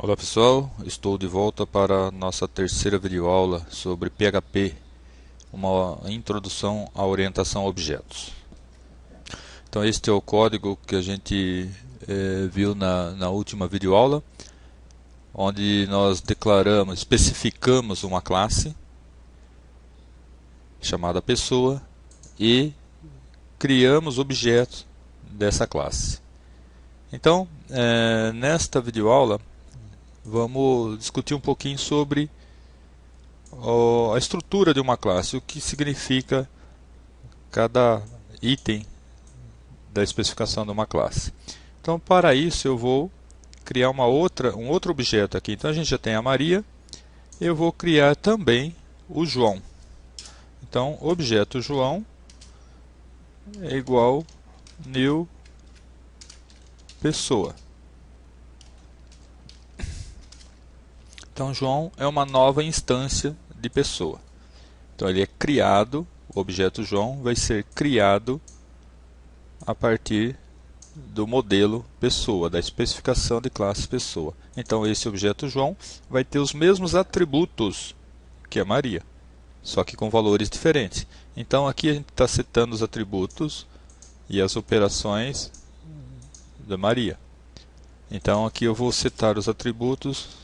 Olá pessoal, estou de volta para a nossa terceira videoaula sobre PHP, uma introdução à orientação a objetos. Então este é o código que a gente viu na última videoaula, onde nós especificamos uma classe chamada pessoa e criamos objetos dessa classe. Então, nesta videoaula, vamos discutir um pouquinho sobre a estrutura de uma classe, o que significa cada item da especificação de uma classe. Então, para isso, eu vou criar um outro objeto aqui. Então, a gente já tem a Maria, eu vou criar também o João. Então, objeto João é igual new pessoa. Então, João é uma nova instância de pessoa. Então, ele é criado, o objeto João vai ser criado a partir do modelo pessoa, da especificação de classe pessoa. Então, esse objeto João vai ter os mesmos atributos que a Maria, só que com valores diferentes. Então, aqui a gente está setando os atributos e as operações da Maria. Então, aqui eu vou setar os atributos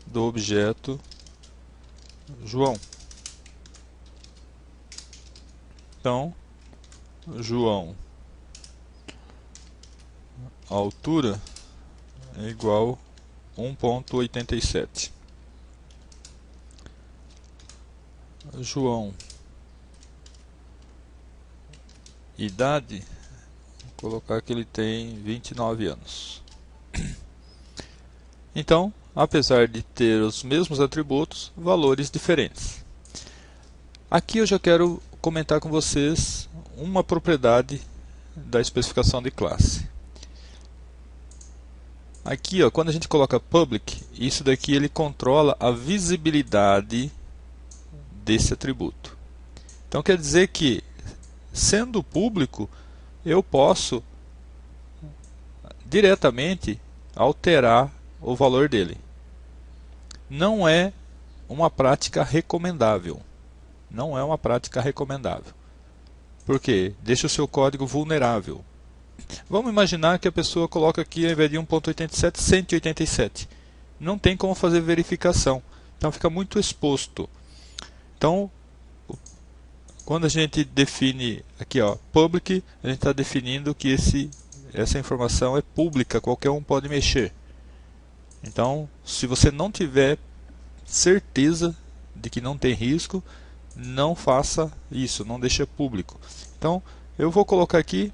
do objeto João. Então, João, a altura é igual a 1,87. João, idade, vou colocar que ele tem 29 anos. Então, apesar de ter os mesmos atributos, valores diferentes. Aqui eu já quero comentar com vocês uma propriedade da especificação de classe. Aqui, ó, quando a gente coloca public, isso daqui ele controla a visibilidade desse atributo. Então quer dizer que, sendo público, eu posso diretamente alterar o valor dele. Não é uma prática recomendável. Não é uma prática recomendável. Por quê? Deixa o seu código vulnerável. Vamos imaginar que a pessoa coloca aqui, ao invés de 1.87, 187. Não tem como fazer verificação. Então fica muito exposto. Então, quando a gente define aqui, ó, public, a gente está definindo que essa informação é pública, qualquer um pode mexer. Então, se você não tiver certeza de que não tem risco, não faça isso, não deixe público. Então, eu vou colocar aqui,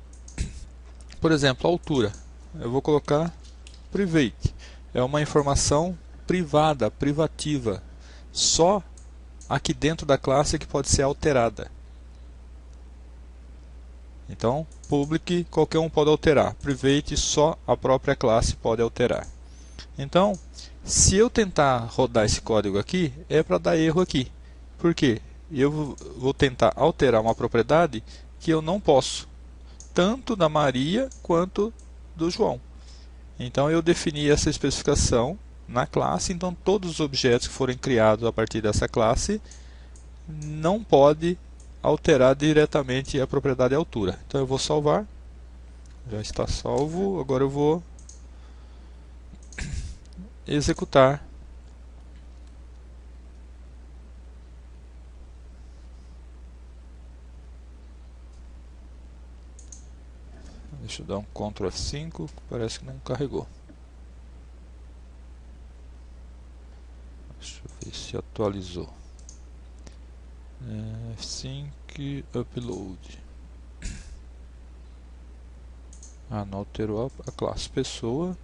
por exemplo, a altura. Eu vou colocar private. É uma informação privada, privativa. Só aqui dentro da classe que pode ser alterada. Então, public, qualquer um pode alterar. Private, só a própria classe pode alterar. Então, se eu tentar rodar esse código aqui, é para dar erro aqui. Por quê? Eu vou tentar alterar uma propriedade que eu não posso, tanto da Maria quanto do João. Então eu defini essa especificação na classe, então todos os objetos que forem criados a partir dessa classe não pode alterar diretamente a propriedade altura. Então eu vou salvar, já está salvo, agora eu vou executar. Deixa eu dar um Ctrl F5, parece que não carregou. Deixa eu ver se atualizou. F5 upload. Não alterou a classe pessoa.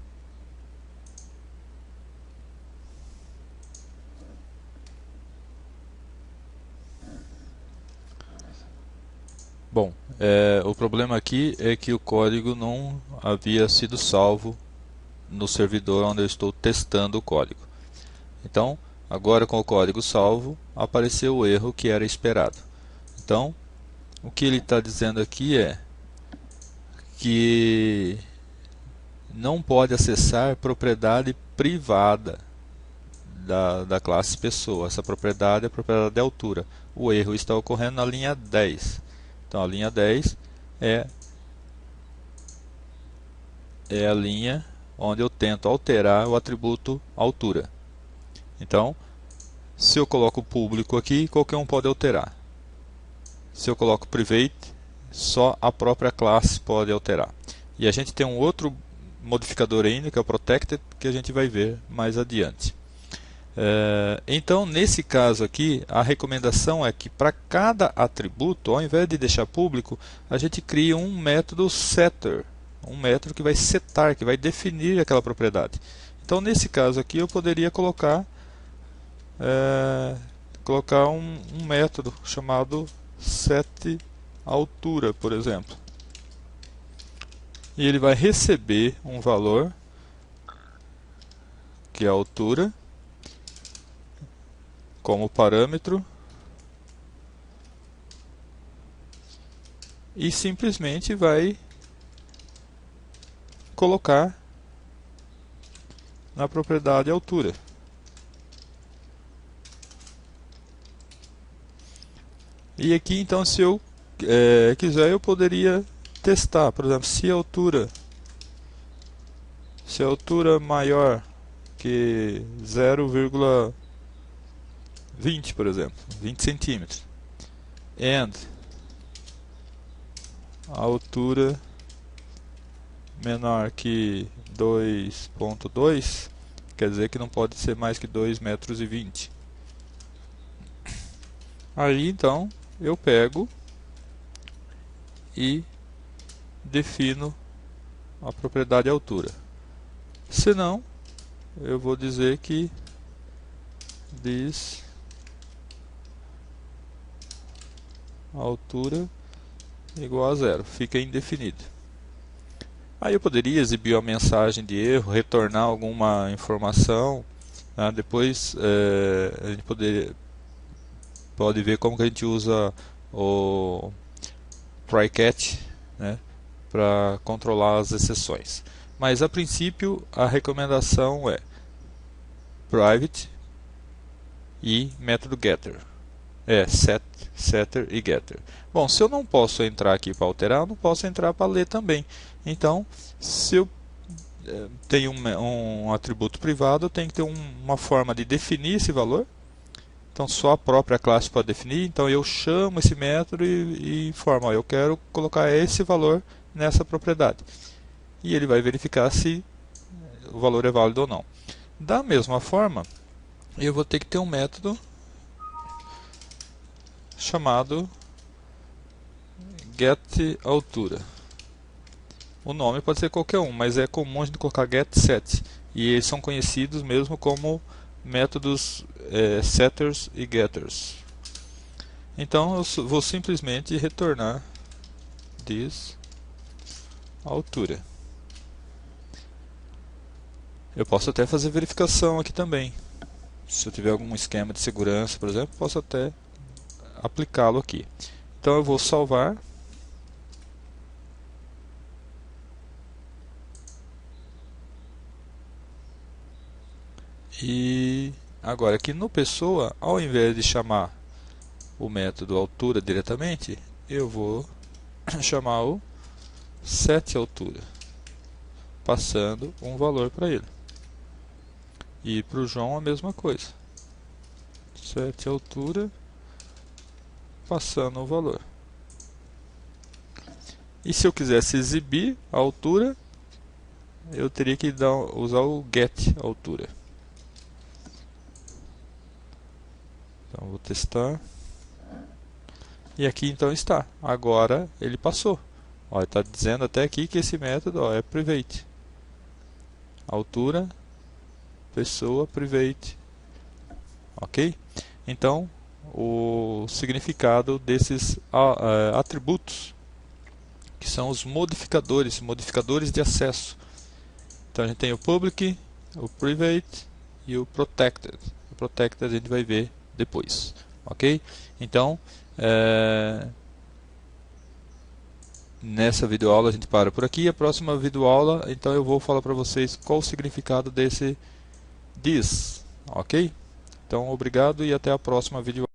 Bom, o problema aqui é que o código não havia sido salvo no servidor onde eu estou testando o código. Então, agora com o código salvo, apareceu o erro que era esperado. Então, o que ele está dizendo aqui é que não pode acessar propriedade privada da classe pessoa. Essa propriedade é a propriedade de altura. O erro está ocorrendo na linha 10. Então a linha 10 é a linha onde eu tento alterar o atributo altura. Então, se eu coloco público aqui, qualquer um pode alterar. Se eu coloco private, só a própria classe pode alterar. E a gente tem um outro modificador ainda, que é o protected, que a gente vai ver mais adiante. Então, nesse caso aqui, a recomendação é que para cada atributo, ao invés de deixar público, a gente cria um método setter, um método que vai setar, que vai definir aquela propriedade. Então, nesse caso aqui, eu poderia colocar um método chamado setAltura, por exemplo. E ele vai receber um valor, que é a altura, como parâmetro, e simplesmente vai colocar na propriedade altura. E aqui então, se eu quiser, eu poderia testar, por exemplo, se a altura maior que 0,20, por exemplo, 20 centímetros, and a altura menor que 2,2, quer dizer que não pode ser mais que 2,20 metros. Aí então eu pego e defino a propriedade altura. Se não, eu vou dizer que this altura igual a 0, fica indefinido. Aí eu poderia exibir uma mensagem de erro, retornar alguma informação, né? Depois a gente pode ver como que a gente usa o try-catch, né, para controlar as exceções. Mas a princípio a recomendação é private e método getter. Setter e getter. Bom, se eu não posso entrar aqui para alterar, eu não posso entrar para ler também. Então, se eu tenho um atributo privado, eu tenho que ter uma forma de definir esse valor. Então, só a própria classe pode definir. Então, eu chamo esse método e informo, eu quero colocar esse valor nessa propriedade. E ele vai verificar se o valor é válido ou não. Da mesma forma, eu vou ter que ter um método chamado getAltura. O nome pode ser qualquer um, mas é comum a gente colocar getSet. E eles são conhecidos mesmo como métodos setters e getters. Então eu vou simplesmente retornar this altura. Eu posso até fazer verificação aqui também. Se eu tiver algum esquema de segurança, por exemplo, posso até aplicá-lo aqui. Então eu vou salvar. E agora aqui no Pessoa, ao invés de chamar o método altura diretamente, eu vou chamar o setAltura, passando um valor para ele. E para o João a mesma coisa. setAltura, passando o valor. E se eu quisesse exibir a altura, eu teria que usar o getAltura. Então vou testar. E aqui então está. Agora ele passou. Está dizendo até aqui que esse método é private. Altura, pessoa, private. Ok? Então o significado desses atributos, que são os modificadores de acesso. Então a gente tem o public, o private e o protected. O protected a gente vai ver depois. Ok? Então Nessa videoaula a gente para por aqui. A próxima videoaula, então eu vou falar para vocês qual o significado desse this, ok? Então obrigado e até a próxima videoaula.